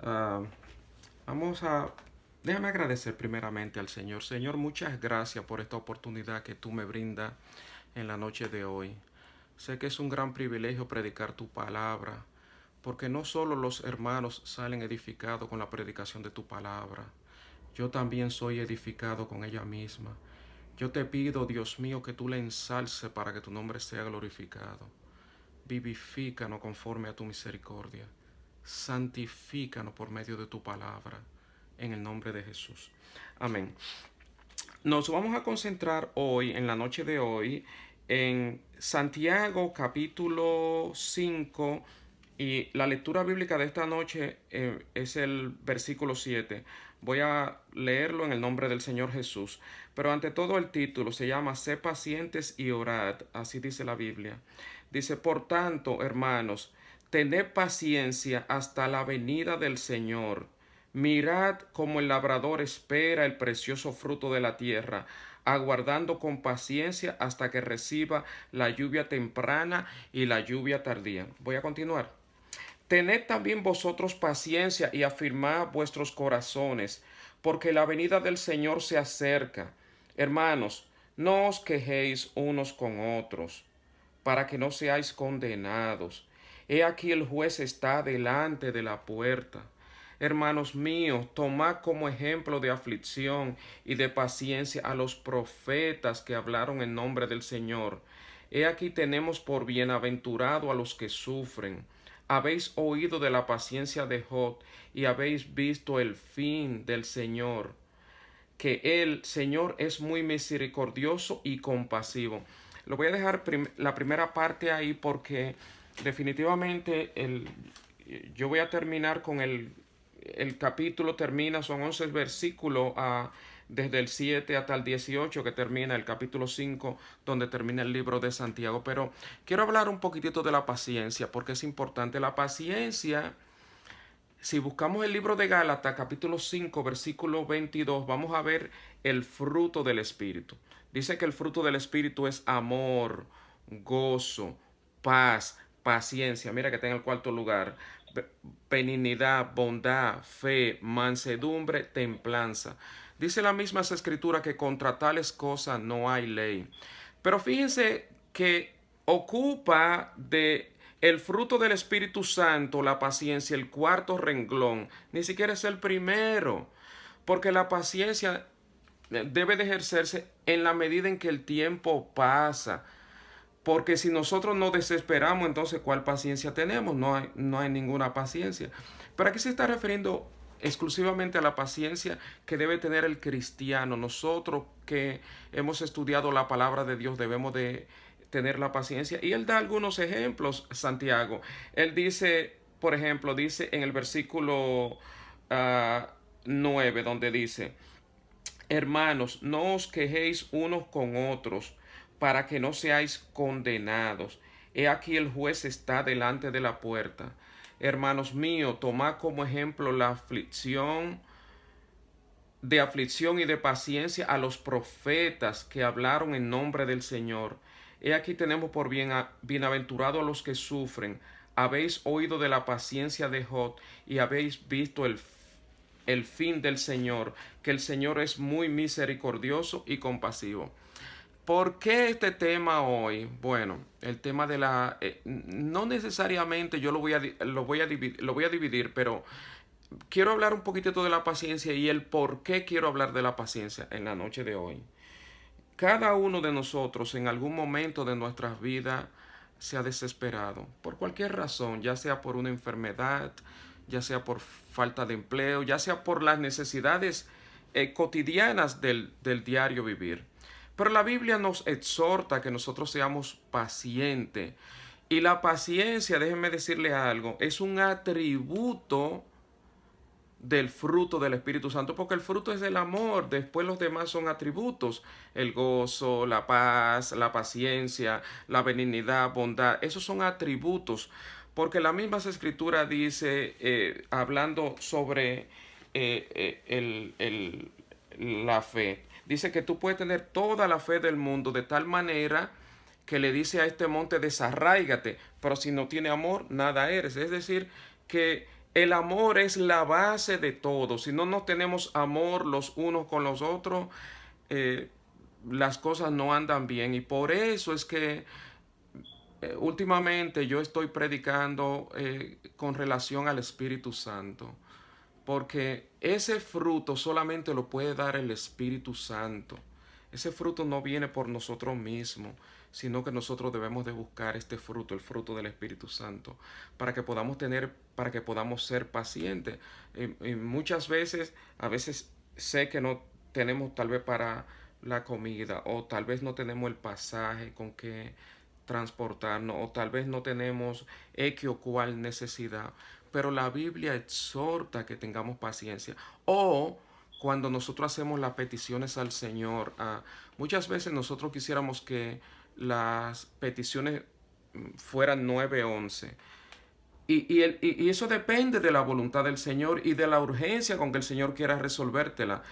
Ah, vamos a... Déjame agradecer primeramente al Señor. Señor, muchas gracias por esta oportunidad que tú me brindas en la noche de hoy. Sé que es un gran privilegio predicar tu palabra, porque no solo los hermanos salen edificados con la predicación de tu palabra, yo también soy edificado con ella misma. Yo te pido, Dios mío, que tú la ensalces para que tu nombre sea glorificado. Vivifícanos conforme a tu misericordia. Santifícanos por medio de tu palabra. En el nombre de Jesús. Amén. Nos vamos a concentrar hoy, en la noche de hoy, en Santiago capítulo 5 y la lectura bíblica de esta noche es el versículo 7. Voy a leerlo en el nombre del Señor Jesús. Pero ante todo el título se llama Sé pacientes y orad. Así dice la Biblia. Dice, por tanto, hermanos, tened paciencia hasta la venida del Señor. Mirad cómo el labrador espera el precioso fruto de la tierra, aguardando con paciencia hasta que reciba la lluvia temprana y la lluvia tardía. Voy a continuar. Tened también vosotros paciencia y afirmad vuestros corazones, porque la venida del Señor se acerca. Hermanos, no os quejéis unos con otros, para que no seáis condenados. He aquí el juez está delante de la puerta. Hermanos míos, tomad como ejemplo de aflicción y de paciencia a los profetas que hablaron en nombre del Señor. He aquí tenemos por bienaventurado a los que sufren. Habéis oído de la paciencia de Job y habéis visto el fin del Señor, que el Señor es muy misericordioso y compasivo. Lo voy a dejar la primera parte ahí porque definitivamente yo voy a terminar con el capítulo, termina, son 11 versículos desde el 7 hasta el 18 que termina el capítulo 5 donde termina el libro de Santiago. Pero quiero hablar un poquitito de la paciencia porque es importante. La paciencia, si buscamos el libro de Gálatas, capítulo 5, versículo 22, vamos a ver el fruto del Espíritu. Dice que el fruto del Espíritu es amor, gozo, paz, paciencia. Mira que está en el cuarto lugar. Benignidad, bondad, fe, mansedumbre, templanza. Dice la misma escritura que contra tales cosas no hay ley. Pero fíjense que ocupa de el fruto del Espíritu Santo, la paciencia, el cuarto renglón, ni siquiera es el primero, porque la paciencia debe de ejercerse en la medida en que el tiempo pasa. Porque si nosotros nos desesperamos, entonces ¿cuál paciencia tenemos? No hay ninguna paciencia. Pero aquí se está refiriendo exclusivamente a la paciencia que debe tener el cristiano. Nosotros que hemos estudiado la palabra de Dios debemos de tener la paciencia. Y él da algunos ejemplos, Santiago. Él dice, por ejemplo, dice en el versículo 9, donde dice, hermanos, no os quejéis unos con otros, para que no seáis condenados. He aquí el juez está delante de la puerta. Hermanos míos, tomad como ejemplo la aflicción y de paciencia a los profetas que hablaron en nombre del Señor. He aquí tenemos por bienaventurado a los que sufren. Habéis oído de la paciencia de Job y habéis visto el fin del Señor, que el Señor es muy misericordioso y compasivo. ¿Por qué este tema hoy? Bueno, el tema de la... no necesariamente yo lo voy a dividir, pero quiero hablar un poquitito de la paciencia y el por qué quiero hablar de la paciencia en la noche de hoy. Cada uno de nosotros en algún momento de nuestras vidas se ha desesperado por cualquier razón, ya sea por una enfermedad, ya sea por falta de empleo, ya sea por las necesidades cotidianas del diario vivir. Pero la Biblia nos exhorta a que nosotros seamos pacientes. Y la paciencia, déjenme decirle algo, es un atributo del fruto del Espíritu Santo, porque el fruto es el amor, después los demás son atributos, el gozo, la paz, la paciencia, la benignidad, bondad, esos son atributos, porque la misma escritura dice, hablando sobre la fe, dice que tú puedes tener toda la fe del mundo de tal manera que le dice a este monte desarráigate, pero si no tiene amor, nada eres. Es decir, que El amor es la base de todo. Si no nos tenemos amor los unos con los otros, eh, las cosas no andan bien. Y por eso es que últimamente yo estoy predicando con relación al Espíritu Santo. Porque ese fruto solamente lo puede dar el Espíritu Santo. Ese fruto no viene por nosotros mismos, sino que nosotros debemos de buscar este fruto, el fruto del Espíritu Santo, para que podamos ser pacientes. Y muchas veces, a veces sé que no tenemos tal vez para la comida, o tal vez no tenemos el pasaje con que transportarnos, o tal vez no tenemos X o cual necesidad, pero la Biblia exhorta que tengamos paciencia. O cuando nosotros hacemos las peticiones al Señor, muchas veces nosotros quisiéramos que las peticiones fueran 9:11. Y eso depende de la voluntad del Señor y de la urgencia con que el Señor quiera resolvértela.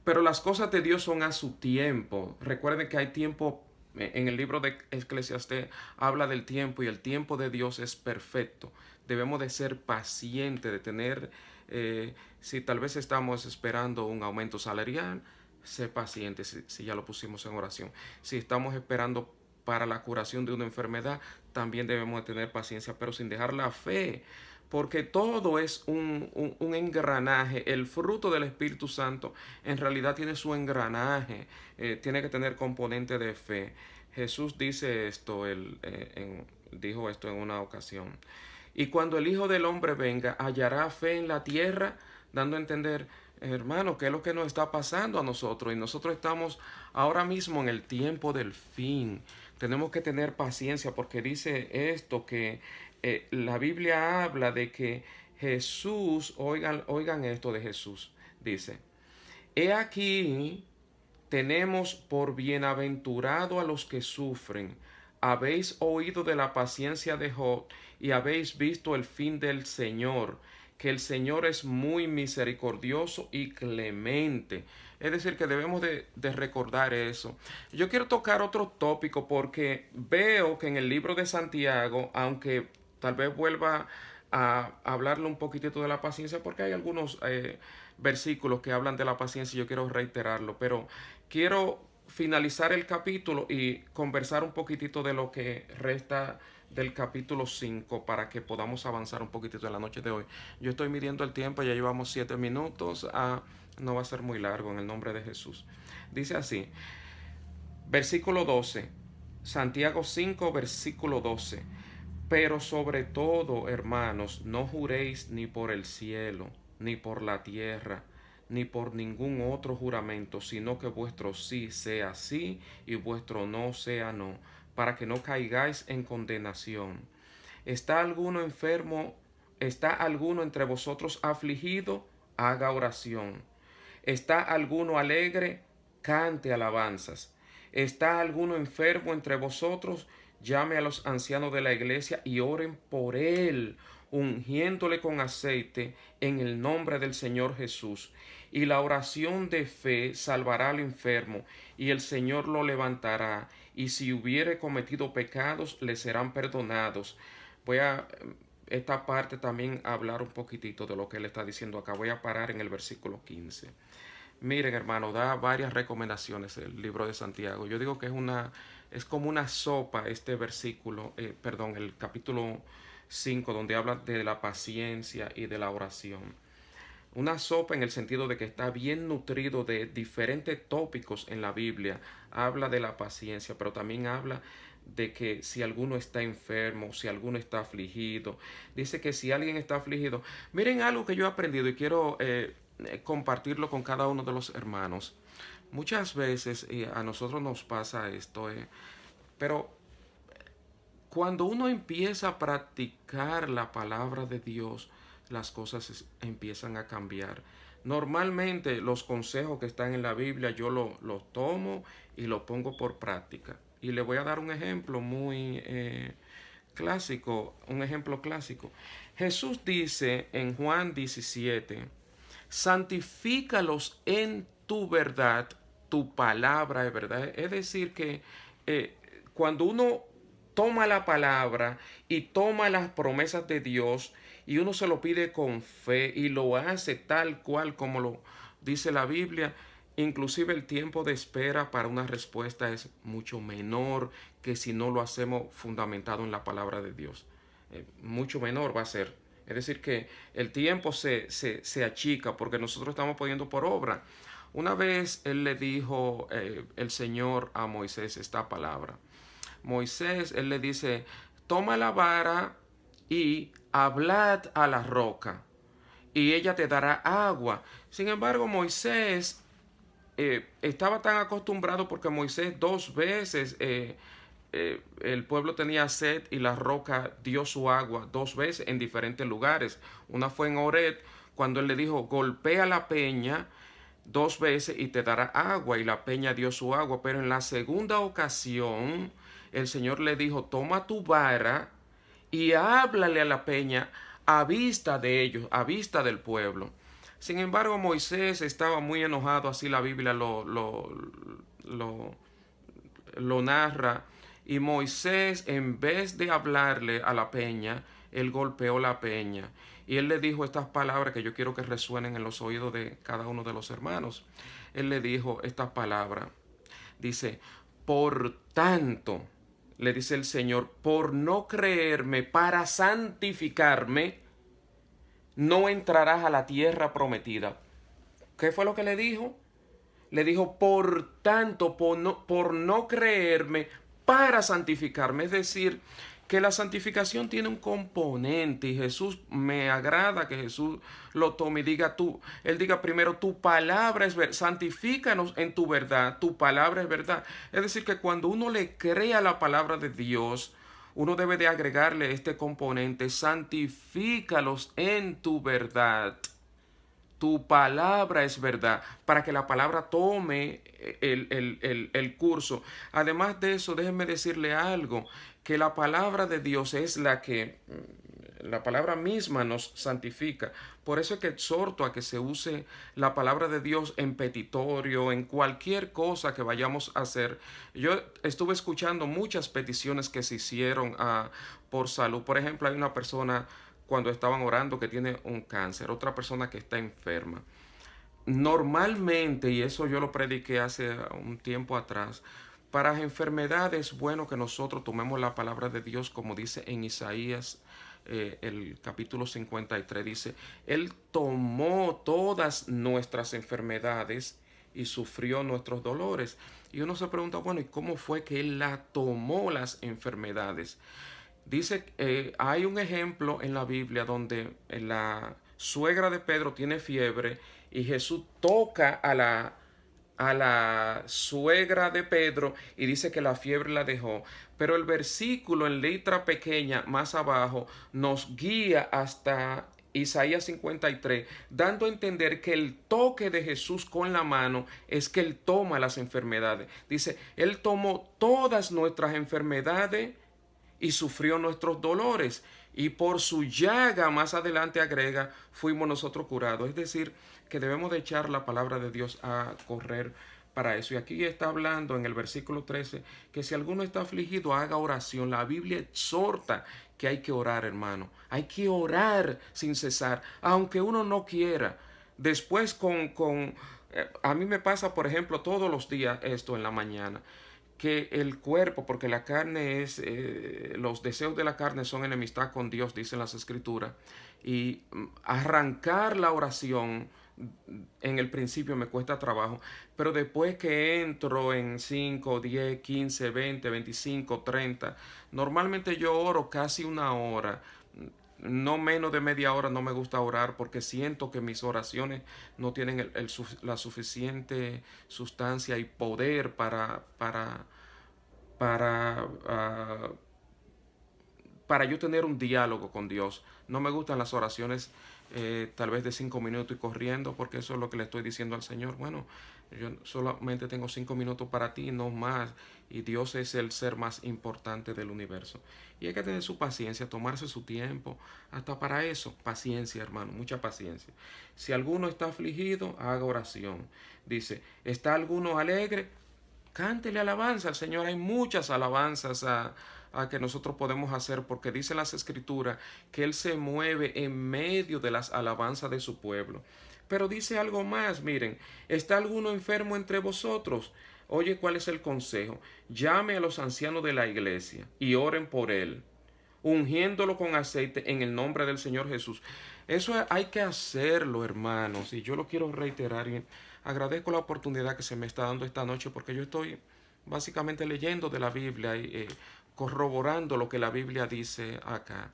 Pero las cosas de Dios son a su tiempo. Recuerden que hay tiempo, en el libro de Eclesiastés habla del tiempo, y el tiempo de Dios es perfecto. Debemos de ser pacientes, de tener, si tal vez estamos esperando un aumento salarial, sé paciente si ya lo pusimos en oración. Si estamos esperando para la curación de una enfermedad, también debemos de tener paciencia, pero sin dejar la fe, porque todo es un engranaje. El fruto del Espíritu Santo en realidad tiene su engranaje, tiene que tener componente de fe. Jesús dice esto, dijo esto en una ocasión. Y cuando el Hijo del Hombre venga, hallará fe en la tierra, dando a entender, hermano, qué es lo que nos está pasando a nosotros. Y nosotros estamos ahora mismo en el tiempo del fin. Tenemos que tener paciencia, porque dice esto, que la Biblia habla de que Jesús, oigan esto de Jesús, dice, he aquí, tenemos por bienaventurado a los que sufren. Habéis oído de la paciencia de Job y habéis visto el fin del Señor, que el Señor es muy misericordioso y clemente. Es decir, que debemos de recordar eso. Yo quiero tocar otro tópico, porque veo que en el libro de Santiago, aunque tal vez vuelva a hablarle un poquitito de la paciencia, porque hay algunos versículos que hablan de la paciencia y yo quiero reiterarlo, pero quiero finalizar el capítulo y conversar un poquitito de lo que resta del capítulo 5 para que podamos avanzar un poquitito en la noche de hoy. Yo estoy midiendo el tiempo, ya llevamos 7 minutos, no va a ser muy largo en el nombre de Jesús. Dice así, versículo 12, Santiago 5, versículo 12. Pero sobre todo, hermanos, no juréis ni por el cielo, ni por la tierra, ni por ningún otro juramento, sino que vuestro sí sea sí y vuestro no sea no, para que no caigáis en condenación. ¿Está alguno enfermo? ¿Está alguno entre vosotros afligido? Haga oración. ¿Está alguno alegre? Cante alabanzas. ¿Está alguno enfermo entre vosotros? Llame a los ancianos de la iglesia y oren por él, ungiéndole con aceite en el nombre del Señor Jesús. Y la oración de fe salvará al enfermo, y el Señor lo levantará, y si hubiere cometido pecados, le serán perdonados. Voy a esta parte también hablar un poquitito de lo que él está diciendo acá. Voy a parar en el versículo 15. Miren, hermano, da varias recomendaciones el libro de Santiago. Yo digo que es como una sopa este versículo, perdón, el capítulo 5, donde habla de la paciencia y de la oración. Una sopa en el sentido de que está bien nutrido de diferentes tópicos en la Biblia. Habla de la paciencia, pero también habla de que si alguno está enfermo, si alguno está afligido. Dice que si alguien está afligido. Miren algo que yo he aprendido y quiero compartirlo con cada uno de los hermanos. Muchas veces a nosotros nos pasa esto, pero cuando uno empieza a practicar la palabra de Dios, las cosas empiezan a cambiar. Normalmente los consejos que están en la Biblia yo los tomo y los pongo por práctica. Y le voy a dar un ejemplo muy clásico, un ejemplo clásico. Jesús dice en Juan 17, santifícalos en tu verdad, tu palabra es verdad. Es decir que cuando uno toma la palabra y toma las promesas de Dios y uno se lo pide con fe y lo hace tal cual como lo dice la Biblia, inclusive el tiempo de espera para una respuesta es mucho menor que si no lo hacemos fundamentado en la palabra de Dios. Mucho menor va a ser. Es decir, que el tiempo se achica porque nosotros estamos poniendo por obra. Una vez él le dijo el Señor a Moisés esta palabra. Moisés, él le dice, toma la vara y hablad a la roca y ella te dará agua. Sin embargo, Moisés estaba tan acostumbrado porque Moisés 2 veces el pueblo tenía sed y la roca dio su agua 2 veces en diferentes lugares. Una fue en Horeb, cuando él le dijo, golpea la peña 2 veces y te dará agua, y la peña dio su agua. Pero en la segunda ocasión, el Señor le dijo, toma tu vara y háblale a la peña a vista de ellos, a vista del pueblo. Sin embargo, Moisés estaba muy enojado, así la Biblia lo narra. Y Moisés, en vez de hablarle a la peña, él golpeó la peña. Y él le dijo estas palabras que yo quiero que resuenen en los oídos de cada uno de los hermanos. Él le dijo estas palabras. Dice, por tanto, le dice el Señor, por no creerme para santificarme, no entrarás a la tierra prometida. ¿Qué fue lo que le dijo? Le dijo, por tanto, por no creerme para santificarme. Es decir, que la santificación tiene un componente y Jesús, me agrada que Jesús lo tome y diga tú, él diga primero, tu palabra es verdad, santifícanos en tu verdad, tu palabra es verdad. Es decir, que cuando uno le crea la palabra de Dios, uno debe de agregarle este componente, santifícalos en tu verdad. Tu palabra es verdad, para que la palabra tome el curso. Además de eso, déjenme decirle algo, que la palabra de Dios es la palabra misma nos santifica. Por eso es que exhorto a que se use la palabra de Dios en petitorio, en cualquier cosa que vayamos a hacer. Yo estuve escuchando muchas peticiones que se hicieron por salud. Por ejemplo, hay una persona cuando estaban orando que tiene un cáncer, otra persona que está enferma. Normalmente, y eso yo lo prediqué hace un tiempo atrás, para las enfermedades es bueno que nosotros tomemos la palabra de Dios, como dice en Isaías, el capítulo 53, dice, Él tomó todas nuestras enfermedades y sufrió nuestros dolores. Y uno se pregunta, bueno, ¿y cómo fue que Él la tomó las enfermedades? Dice, hay un ejemplo en la Biblia donde la suegra de Pedro tiene fiebre y Jesús toca a la suegra de Pedro y dice que la fiebre la dejó. Pero el versículo en letra pequeña más abajo nos guía hasta Isaías 53, dando a entender que el toque de Jesús con la mano es que Él toma las enfermedades. Dice, Él tomó todas nuestras enfermedades y sufrió nuestros dolores, y por su llaga, más adelante agrega, fuimos nosotros curados. Es decir, que debemos de echar la palabra de Dios a correr para eso. Y aquí está hablando en el versículo 13 que si alguno está afligido, haga oración. La Biblia exhorta que hay que orar, hermano. Hay que orar sin cesar, aunque uno no quiera. Después a mí me pasa, por ejemplo, todos los días esto en la mañana, que el cuerpo, porque la carne es, los deseos de la carne son enemistad con Dios, dicen las escrituras, y arrancar la oración en el principio me cuesta trabajo, pero después que entro en 5, 10, 15, 20, 25, 30, normalmente yo oro casi una hora. No menos de media hora, no me gusta orar porque siento que mis oraciones no tienen la suficiente sustancia y poder para, uh, para yo tener un diálogo con Dios. No me gustan las oraciones tal vez de 5 minutos y corriendo, porque eso es lo que le estoy diciendo al Señor. Bueno, yo solamente tengo 5 minutos para ti, no más. Y Dios es el ser más importante del universo. Y hay que tener su paciencia, tomarse su tiempo, hasta para eso. Paciencia, hermano, mucha paciencia. Si alguno está afligido, haga oración. Dice, ¿está alguno alegre? Cántele alabanza al Señor. Hay muchas alabanzas que nosotros podemos hacer, porque dice las Escrituras que Él se mueve en medio de las alabanzas de su pueblo. Pero dice algo más, miren, ¿está alguno enfermo entre vosotros? Oye, ¿cuál es el consejo? Llame a los ancianos de la iglesia y oren por él, ungiéndolo con aceite en el nombre del Señor Jesús. Eso hay que hacerlo, hermanos, y yo lo quiero reiterar y agradezco la oportunidad que se me está dando esta noche, porque yo estoy básicamente leyendo de la Biblia y corroborando lo que la Biblia dice acá.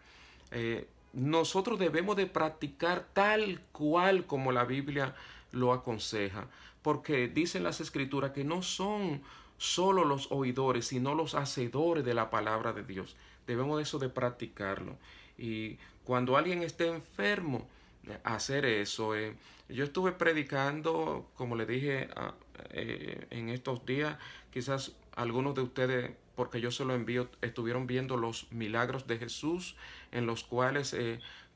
Nosotros debemos de practicar tal cual como la Biblia lo aconseja, porque dicen las Escrituras que no son solo los oidores, sino los hacedores de la palabra de Dios. Debemos de eso de practicarlo. Y cuando alguien esté enfermo, hacer eso. Yo estuve predicando, como le dije, en estos días. Quizás algunos de ustedes, porque yo se lo envío, estuvieron viendo los milagros de Jesús, en los cuales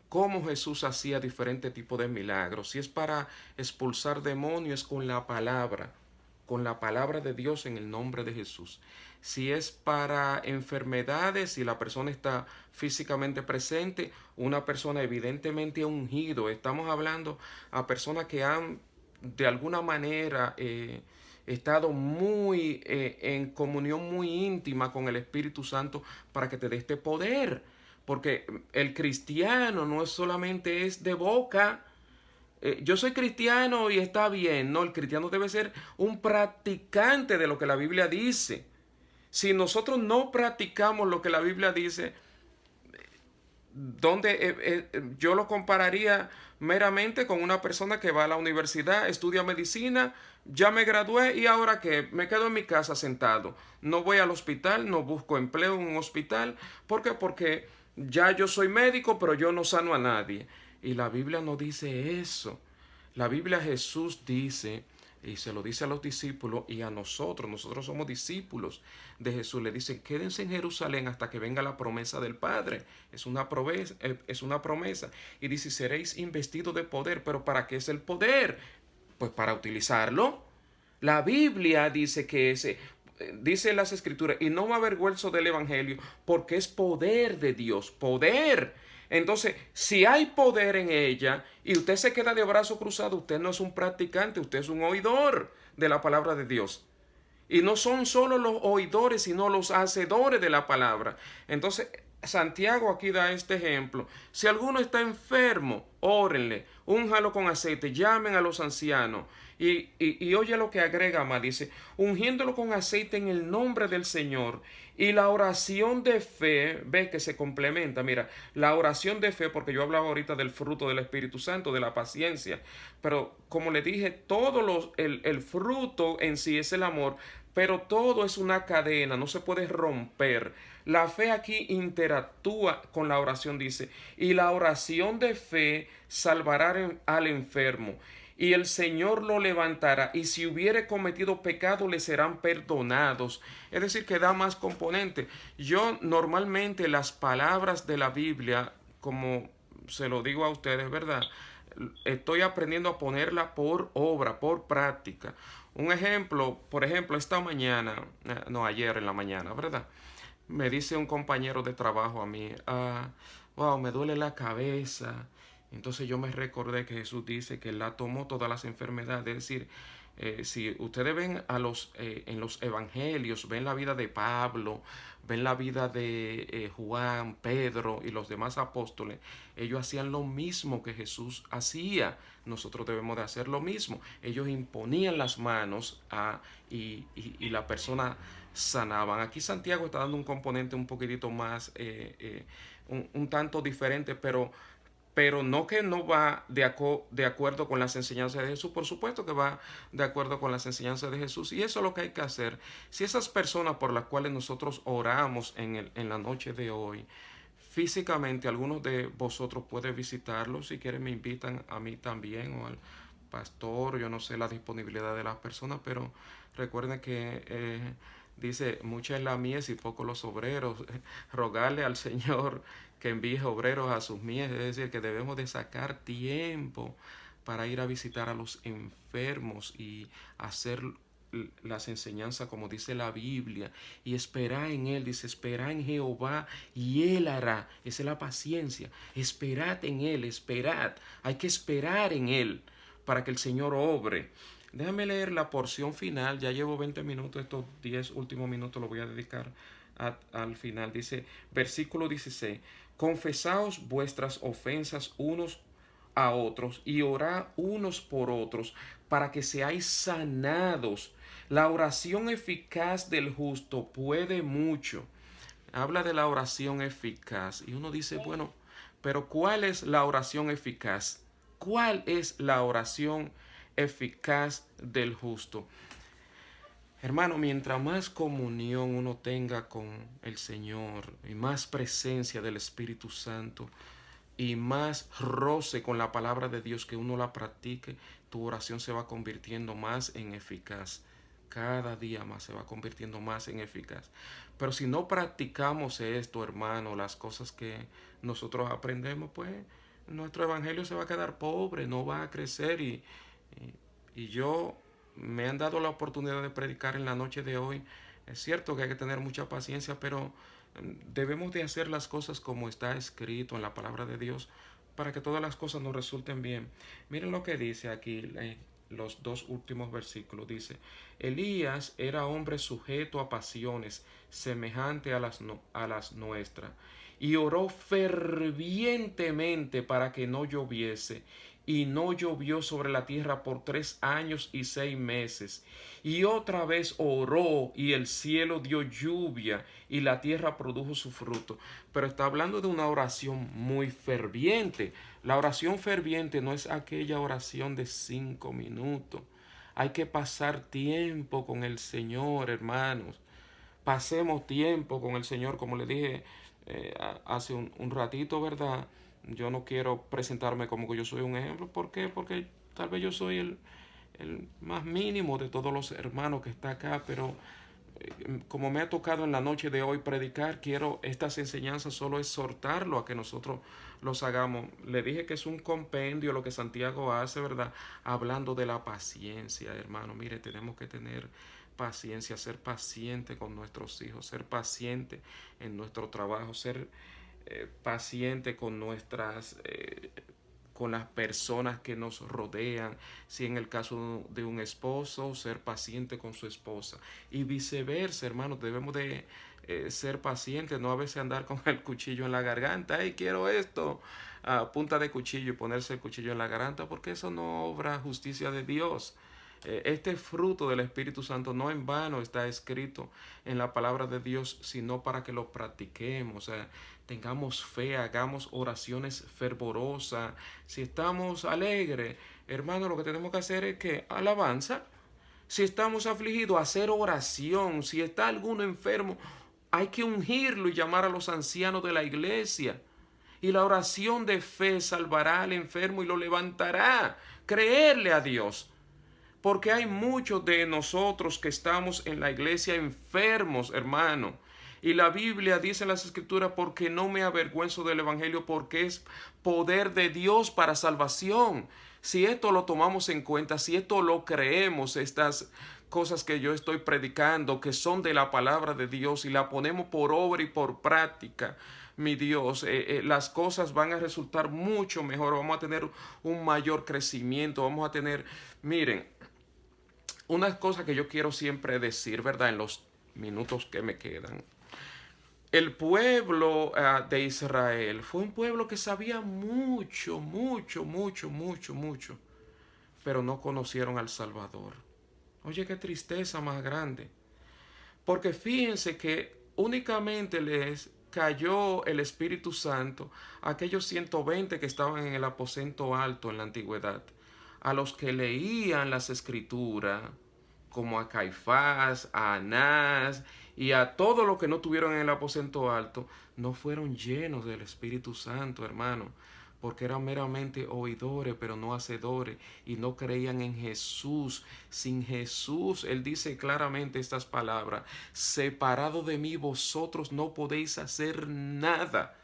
cómo Jesús hacía diferentes tipos de milagros. Si es para expulsar demonios, con la palabra de Dios en el nombre de Jesús. Si es para enfermedades, si la persona está físicamente presente, una persona evidentemente ungido. Estamos hablando a personas que han de alguna manera estado muy en comunión muy íntima con el Espíritu Santo para que te dé este poder. Porque el cristiano no es solamente es de boca. Yo soy cristiano y está bien. No, el cristiano debe ser un practicante de lo que la Biblia dice. Si nosotros no practicamos lo que la Biblia dice, yo lo compararía meramente con una persona que va a la universidad, estudia medicina, ya me gradué y ahora qué, me quedo en mi casa sentado. No voy al hospital, no busco empleo en un hospital. ¿Por qué? Porque ya yo soy médico, pero yo no sano a nadie. Y la Biblia no dice eso. La Biblia, Jesús dice, y se lo dice a los discípulos y a nosotros somos discípulos de Jesús, le dice, quédense en Jerusalén hasta que venga la promesa del Padre. Es una promesa, y dice, seréis investidos de poder. ¿Pero para qué es el poder? Pues para utilizarlo. La Biblia dice que dice en las Escrituras, y no me avergüenzo del Evangelio, porque es poder de Dios, poder. Entonces, si hay poder en ella y usted se queda de brazo cruzado, usted no es un practicante, usted es un oidor de la palabra de Dios. Y no son solo los oidores, sino los hacedores de la palabra. Entonces, Santiago aquí da este ejemplo. Si alguno está enfermo, órenle, únjalo con aceite, llamen a los ancianos. Y oye lo que agrega más, dice, ungiéndolo con aceite en el nombre del Señor. Y la oración de fe, ve que se complementa, mira, la oración de fe, porque yo hablaba ahorita del fruto del Espíritu Santo, de la paciencia, pero como le dije, el fruto en sí es el amor, pero todo es una cadena, no se puede romper. La fe aquí interactúa con la oración, dice, y la oración de fe salvará al enfermo, y el Señor lo levantará, y si hubiere cometido pecado le serán perdonados. Es decir, que da más componentes. Yo normalmente las palabras de la Biblia, como se lo digo a ustedes, ¿verdad? Estoy aprendiendo a ponerla por obra, por práctica. Un ejemplo, por ejemplo, esta mañana, no, ayer en la mañana, ¿verdad? Me dice un compañero de trabajo a mí, wow, me duele la cabeza. Entonces yo me recordé que Jesús dice que Él la tomó todas las enfermedades. Es decir, si ustedes ven en los evangelios, ven la vida de Pablo, ven la vida de Juan, Pedro y los demás apóstoles, ellos hacían lo mismo que Jesús hacía. Nosotros debemos de hacer lo mismo. Ellos imponían las manos y la persona sanaban. Aquí Santiago está dando un componente un poquitito más, un tanto diferente, pero no que no va de acuerdo con las enseñanzas de Jesús. Por supuesto que va de acuerdo con las enseñanzas de Jesús, y eso es lo que hay que hacer. Si esas personas por las cuales nosotros oramos en la noche de hoy, físicamente algunos de vosotros pueden visitarlos, si quieren me invitan a mí también o al pastor, yo no sé la disponibilidad de las personas, pero recuerden que dice, mucha es la mies y pocos los obreros. Rogarle al Señor que envíe obreros a sus mies, es decir, que debemos de sacar tiempo para ir a visitar a los enfermos y hacer las enseñanzas como dice la Biblia y esperar en Él. Dice, esperad en Jehová y Él hará. Esa es la paciencia. Esperad en Él, esperad. Hay que esperar en Él para que el Señor obre. Déjame leer la porción final. Ya llevo 20 minutos, estos 10 últimos minutos los voy a dedicar al final. Dice, versículo 16, confesaos vuestras ofensas unos a otros y orad unos por otros para que seáis sanados. La oración eficaz del justo puede mucho. Habla de la oración eficaz y uno dice, bueno, pero ¿cuál es la oración eficaz? ¿Cuál es la oración eficaz del justo? Hermano, mientras más comunión uno tenga con el Señor y más presencia del Espíritu Santo y más roce con la palabra de Dios que uno la practique, tu oración se va convirtiendo más en eficaz. Cada día más se va convirtiendo más en eficaz. Pero si no practicamos esto, hermano, las cosas que nosotros aprendemos, pues nuestro evangelio se va a quedar pobre, no va a crecer y yo me han dado la oportunidad de predicar en la noche de hoy. Es cierto que hay que tener mucha paciencia, pero debemos de hacer las cosas como está escrito en la palabra de Dios para que todas las cosas nos resulten bien. Miren lo que dice aquí los dos últimos versículos. Dice, Elías era hombre sujeto a pasiones semejante a las nuestras y oró fervientemente para que no lloviese y no llovió sobre la tierra por 3 años y 6 meses. Y otra vez oró y el cielo dio lluvia y la tierra produjo su fruto. Pero está hablando de una oración muy ferviente. La oración ferviente no es aquella oración de 5 minutos. Hay que pasar tiempo con el Señor, hermanos. Pasemos tiempo con el Señor, como le dije hace un ratito, ¿verdad? Yo no quiero presentarme como que yo soy un ejemplo. ¿Por qué? Porque tal vez yo soy el más mínimo de todos los hermanos que está acá, pero como me ha tocado en la noche de hoy predicar, quiero estas enseñanzas solo exhortarlo a que nosotros los hagamos. Le dije que es un compendio lo que Santiago hace, ¿verdad? Hablando de la paciencia, hermano. Mire, tenemos que tener paciencia, ser paciente con nuestros hijos, ser paciente en nuestro trabajo, ser paciente con con las personas que nos rodean, si en el caso de un esposo, ser paciente con su esposa y viceversa, hermanos, debemos de ser pacientes, no a veces andar con el cuchillo en la garganta, hey, quiero esto, a punta de cuchillo y ponerse el cuchillo en la garganta, porque eso no obra justicia de Dios. Este fruto del Espíritu Santo no en vano está escrito en la palabra de Dios, sino para que lo practiquemos. O sea, tengamos fe, hagamos oraciones fervorosas. Si estamos alegres, hermano, lo que tenemos que hacer es que alabanza. Si estamos afligidos, hacer oración. Si está alguno enfermo, hay que ungirlo y llamar a los ancianos de la iglesia. Y la oración de fe salvará al enfermo y lo levantará. Creerle a Dios. Porque hay muchos de nosotros que estamos en la iglesia enfermos, hermano. Y la Biblia dice en las Escrituras, porque no me avergüenzo del Evangelio, porque es poder de Dios para salvación. Si esto lo tomamos en cuenta, si esto lo creemos, estas cosas que yo estoy predicando, que son de la palabra de Dios, y la ponemos por obra y por práctica, mi Dios, las cosas van a resultar mucho mejor, vamos a tener un mayor crecimiento, vamos a tener, miren, una cosa que yo quiero siempre decir, ¿verdad? En los minutos que me quedan. El pueblo de Israel fue un pueblo que sabía mucho, mucho, mucho, mucho, mucho, pero no conocieron al Salvador. Oye, qué tristeza más grande. Porque fíjense que únicamente les cayó el Espíritu Santo a aquellos 120 que estaban en el aposento alto en la antigüedad, a los que leían las escrituras, como a Caifás, a Anás y a todos los que no tuvieron en el aposento alto, no fueron llenos del Espíritu Santo, hermano, porque eran meramente oidores, pero no hacedores, y no creían en Jesús. Sin Jesús, Él dice claramente estas palabras: separado de mí, vosotros no podéis hacer nada.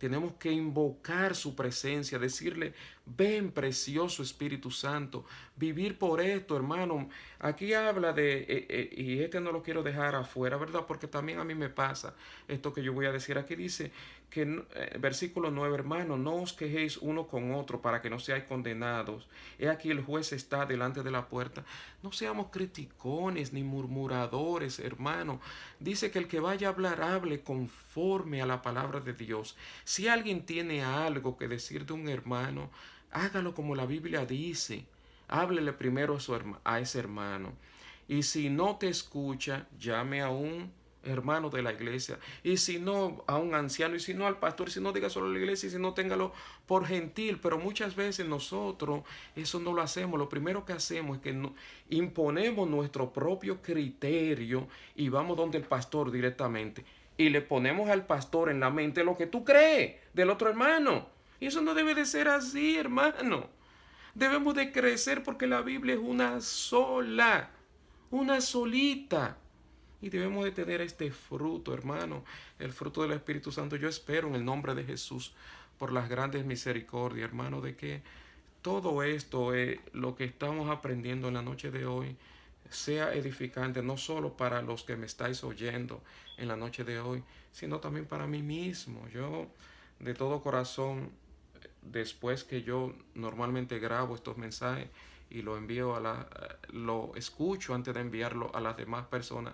tenemos que invocar su presencia, decirle, ven precioso Espíritu Santo, vivir por esto, hermano. Aquí habla y este no lo quiero dejar afuera, ¿verdad? Porque también a mí me pasa esto que yo voy a decir. Aquí dice que, versículo 9, hermano, no os quejéis uno con otro para que no seáis condenados. He aquí el juez está delante de la puerta. No seamos criticones ni murmuradores, hermano. Dice que el que vaya a hablar, hable conforme a la palabra de Dios. Si alguien tiene algo que decir de un hermano, hágalo como la Biblia dice. Háblele primero a ese hermano. Y si no te escucha, llame a un hermano de la iglesia. Y si no, a un anciano. Y si no, al pastor. Y si no, diga solo a la iglesia. Y si no, téngalo por gentil. Pero muchas veces nosotros eso no lo hacemos. Lo primero que hacemos es que imponemos nuestro propio criterio y vamos donde el pastor directamente. Y le ponemos al pastor en la mente lo que tú crees del otro hermano. Y eso no debe de ser así, hermano. Debemos de crecer porque la Biblia es una sola, una solita. Y debemos de tener este fruto, hermano, el fruto del Espíritu Santo. Yo espero en el nombre de Jesús, por las grandes misericordias, hermano, de que todo esto, lo que estamos aprendiendo en la noche de hoy, sea edificante, no solo para los que me estáis oyendo en la noche de hoy, sino también para mí mismo. Yo, de todo corazón, después que yo normalmente grabo estos mensajes y lo envío lo escucho antes de enviarlo a las demás personas,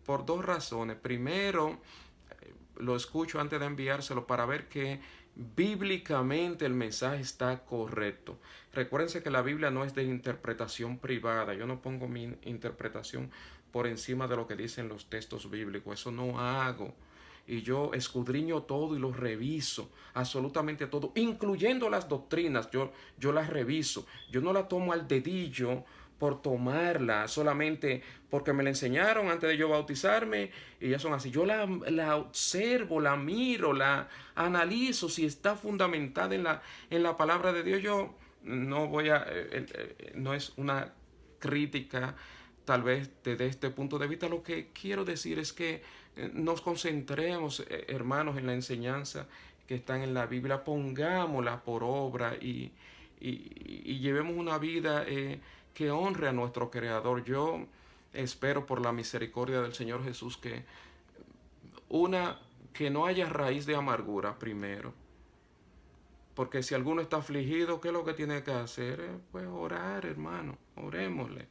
por dos razones. Primero, lo escucho antes de enviárselo para ver que bíblicamente el mensaje está correcto. Recuérdense que la Biblia no es de interpretación privada. Yo no pongo mi interpretación por encima de lo que dicen los textos bíblicos. Eso no hago. Y yo escudriño todo y lo reviso, absolutamente todo, incluyendo las doctrinas. Yo las reviso. Yo no la tomo al dedillo por tomarla, solamente porque me la enseñaron antes de yo bautizarme y ya son así. Yo la observo, la miro, la analizo si está fundamentada en la palabra de Dios. Yo no voy a, no es una crítica tal vez desde este punto de vista. Lo que quiero decir es que nos concentremos, hermanos, en la enseñanza que están en la Biblia, pongámosla por obra y llevemos una vida que honre a nuestro Creador. Yo espero por la misericordia del Señor Jesús que no haya raíz de amargura primero. Porque si alguno está afligido, ¿qué es lo que tiene que hacer? Pues orar, hermano, orémosle.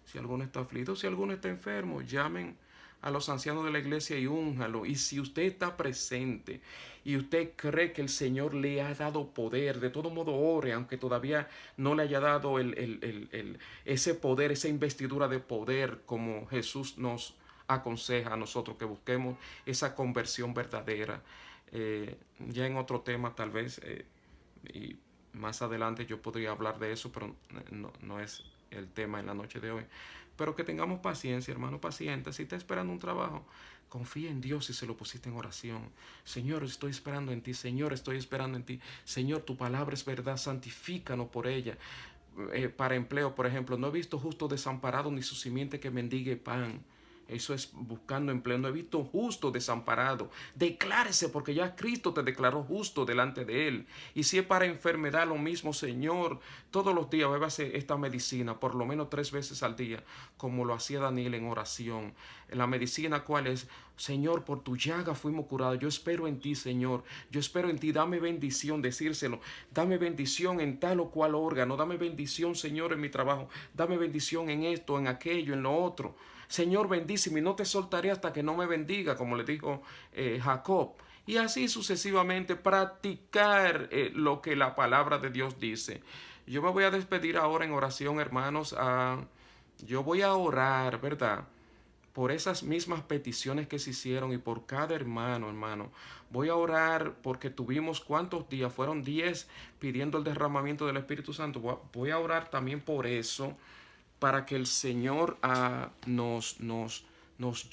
Si alguno está afligido, si alguno está enfermo, llamen a los ancianos de la iglesia y únjalo. Y si usted está presente y usted cree que el Señor le ha dado poder, de todo modo ore, aunque todavía no le haya dado ese poder, esa investidura de poder, como Jesús nos aconseja a nosotros, que busquemos esa conversión verdadera. Ya en otro tema tal vez, y más adelante yo podría hablar de eso, pero no es el tema en la noche de hoy. Pero que tengamos paciencia, hermano, paciente. Si está esperando un trabajo, confía en Dios si se lo pusiste en oración. Señor, estoy esperando en ti. Señor, estoy esperando en ti. Señor, tu palabra es verdad, santifícanos por ella. Para empleo, por ejemplo, no he visto justo desamparado ni su simiente que mendigue pan. Eso es buscando empleo. No he visto justo desamparado. Declárese porque ya Cristo te declaró justo delante de Él. Y si es para enfermedad, lo mismo, Señor. Todos los días bébase esta medicina, por lo menos 3 veces al día, como lo hacía Daniel en oración. La medicina, ¿cuál es? Señor, por tu llaga fuimos curados. Yo espero en ti, Señor. Yo espero en ti. Dame bendición, decírselo. Dame bendición en tal o cual órgano. Dame bendición, Señor, en mi trabajo. Dame bendición en esto, en aquello, en lo otro. Señor, bendíceme y no te soltaré hasta que no me bendiga, como le dijo Jacob. Y así sucesivamente practicar lo que la palabra de Dios dice. Yo me voy a despedir ahora en oración, hermanos. Yo voy a orar, ¿verdad? Por esas mismas peticiones que se hicieron y por cada hermano. Voy a orar porque tuvimos cuántos días, fueron 10 pidiendo el derramamiento del Espíritu Santo. Voy a orar también por eso, para que el Señor nos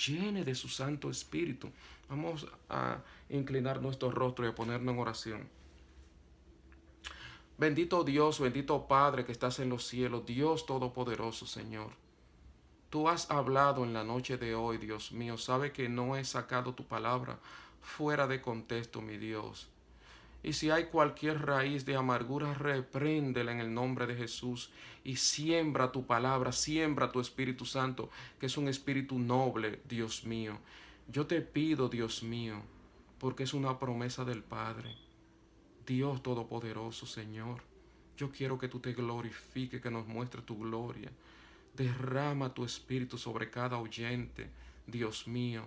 llene de su Santo Espíritu. Vamos a inclinar nuestro rostro y a ponernos en oración. Bendito Dios, bendito Padre que estás en los cielos, Dios Todopoderoso, Señor. Tú has hablado en la noche de hoy, Dios mío. Sabe que no he sacado tu palabra fuera de contexto, mi Dios. Y si hay cualquier raíz de amargura, repréndela en el nombre de Jesús. Y siembra tu palabra, siembra tu Espíritu Santo, que es un espíritu noble, Dios mío. Yo te pido, Dios mío, porque es una promesa del Padre. Dios Todopoderoso, Señor, yo quiero que tú te glorifiques, que nos muestres tu gloria. Derrama tu espíritu sobre cada oyente, Dios mío.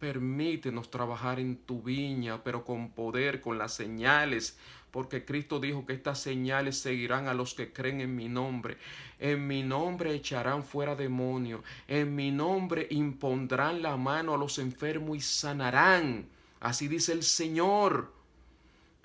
Permítenos trabajar en tu viña, pero con poder, con las señales, porque Cristo dijo que estas señales seguirán a los que creen en mi nombre. En mi nombre echarán fuera demonios, en mi nombre impondrán la mano a los enfermos y sanarán. Así dice el Señor.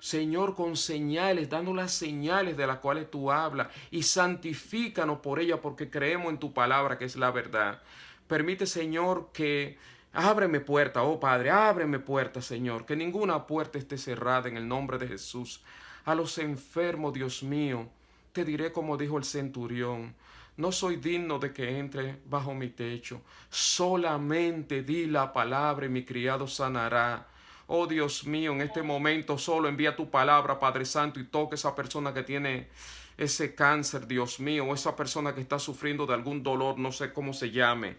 Señor, con señales, danos las señales de las cuales tú hablas y santifícanos por ellas porque creemos en tu palabra que es la verdad. Permite, Señor, que ábreme puerta, oh Padre, ábreme puerta, Señor, que ninguna puerta esté cerrada en el nombre de Jesús. A los enfermos, Dios mío, te diré como dijo el centurión, no soy digno de que entre bajo mi techo, solamente di la palabra y mi criado sanará. Oh Dios mío, en este momento solo envía tu palabra, Padre Santo, y toque esa persona que tiene ese cáncer, Dios mío, o esa persona que está sufriendo de algún dolor, no sé cómo se llame.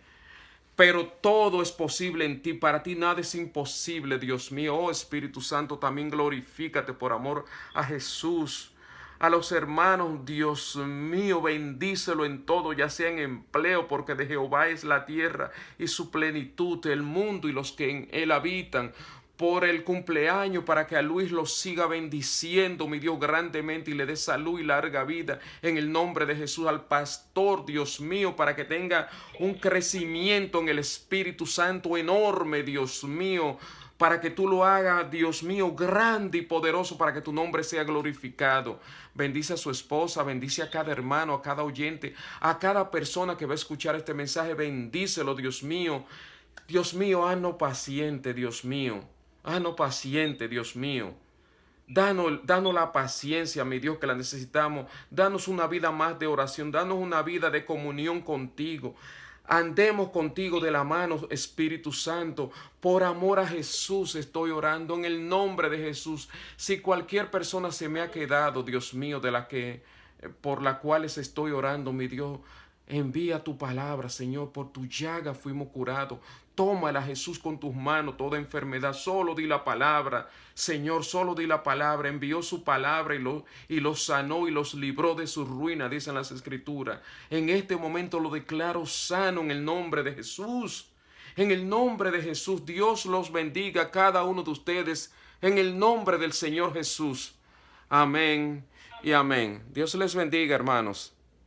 Pero todo es posible en ti, para ti nada es imposible, Dios mío. Oh Espíritu Santo, también glorifícate por amor a Jesús. A los hermanos, Dios mío, bendícelo en todo, ya sea en empleo, porque de Jehová es la tierra y su plenitud, el mundo y los que en él habitan. Por el cumpleaños, para que a Luis lo siga bendiciendo, mi Dios, grandemente, y le dé salud y larga vida en el nombre de Jesús. Al pastor, Dios mío, para que tenga un crecimiento en el Espíritu Santo enorme, Dios mío, para que tú lo hagas, Dios mío, grande y poderoso, para que tu nombre sea glorificado. Bendice a su esposa, bendice a cada hermano, a cada oyente, a cada persona que va a escuchar este mensaje. Bendícelo, Dios mío. Dios mío, haznos paciente, Dios mío. Haznos paciente, Dios mío. Danos la paciencia, mi Dios, que la necesitamos. Danos una vida más de oración. Danos una vida de comunión contigo. Andemos contigo de la mano, Espíritu Santo. Por amor a Jesús estoy orando en el nombre de Jesús. Si cualquier persona se me ha quedado, Dios mío, de la que por la cual estoy orando, mi Dios, envía tu palabra, Señor. Por tu llaga fuimos curados. Tómala, Jesús, con tus manos toda enfermedad. Solo di la palabra, Señor, solo di la palabra. Envió su palabra y los sanó y los libró de su ruina, dicen las Escrituras. En este momento lo declaro sano en el nombre de Jesús. En el nombre de Jesús, Dios los bendiga a cada uno de ustedes. En el nombre del Señor Jesús. Amén y amén. Dios les bendiga, hermanos.